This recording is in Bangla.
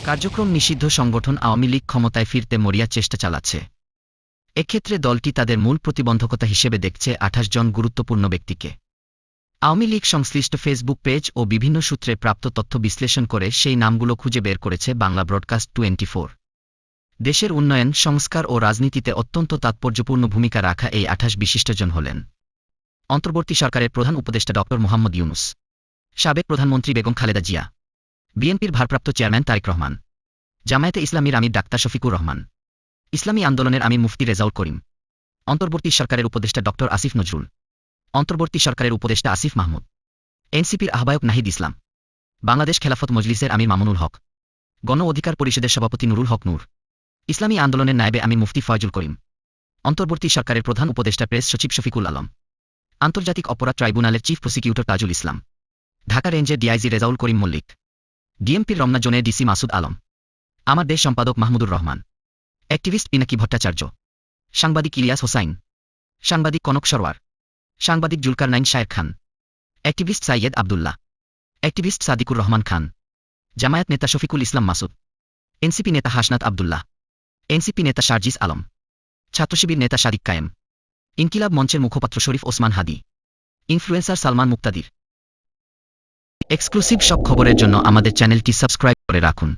কার্যক্রম নিষিদ্ধ সংগঠন আওয়ামী লীগ ক্ষমতায় ফিরতে মরিয়া চেষ্টা চালাচ্ছে। এক্ষেত্রে দলটি তাদের মূল প্রতিবন্ধকতা হিসেবে দেখছে ২৮ জন গুরুত্বপূর্ণ ব্যক্তিকে। আওয়ামী লীগ সংশ্লিষ্ট ফেসবুক পেজ ও বিভিন্ন সূত্রে প্রাপ্ত তথ্য বিশ্লেষণ করে সেই নামগুলো খুঁজে বের করেছে বাংলা ব্রডকাস্ট 24। দেশের উন্নয়ন, সংস্কার ও রাজনীতিতে অত্যন্ত তাৎপর্যপূর্ণ ভূমিকা রাখা এই ২৮ বিশিষ্টজন হলেন: অন্তর্বর্তী সরকারের প্রধান উপদেষ্টা ড. মোহাম্মদ ইউনূস, সাবেক প্রধানমন্ত্রী বেগম খালেদা জিয়া, বিএনপির ভারপ্রাপ্ত চেয়ারম্যান তারেক রহমান, জামায়াতে ইসলামীর আমির ডাক্তার শফিকুর রহমান, ইসলামী আন্দোলনের আমির মুফতি রেজাউল করিম, অন্তর্বর্তী সরকারের উপদেষ্টা ড. আসিফ নজরুল, অন্তর্বর্তী সরকারের উপদেষ্টা আসিফ মাহমুদ, এনসিপির আহ্বায়ক নাহিদ ইসলাম, বাংলাদেশ খেলাফত মজলিসের আমির মামুনুল হক, গণ অধিকার পরিষদের সভাপতি নুরুল হক নূর, ইসলামী আন্দোলনের নায়েবে আমির মুফতি ফয়জুল করিম, অন্তর্বর্তী সরকারের প্রধান উপদেষ্টা প্রেস সচিব শফিকুল আলম, আন্তর্জাতিক অপরাধ ট্রাইব্যুনালের চিফ প্রসিকিউটর তাজুল ইসলাম, ঢাকা রেঞ্জের ডিআইজি রেজাউল করিম মল্লিক, ডিএমপির রমনা জোনের ডিসি মাসুদ আলম, আমার দেশ সম্পাদক মাহমুদুর রহমান, অ্যাক্টিভিস্ট পিনাকি ভট্টাচার্য, সাংবাদিক ইলিয়াস হোসাইন, সাংবাদিক কনক সরওয়ার, সাংবাদিক জুলকারনাইন শায়ের খান, অ্যাক্টিভিস্ট সাইয়েদ আবদুল্লাহ, অ্যাক্টিভিস্ট সাদিকুর রহমান খান, জামায়াত নেতা শফিকুল ইসলাম মাসুদ, এনসিপি নেতা হাসনাত আবদুল্লাহ, এনসিপি নেতা শারজিস আলম, ছাত্রশিবির নেতা সাদিক কায়েম, ইনকিলাব মঞ্চের মুখপাত্র শরীফ ওসমান হাদি, ইনফ্লুয়েন্সার সালমান মুক্তাদির। এক্সক্লুসিভ সব খবরের জন্য আমাদের চ্যানেলটি সাবস্ক্রাইব করে রাখুন।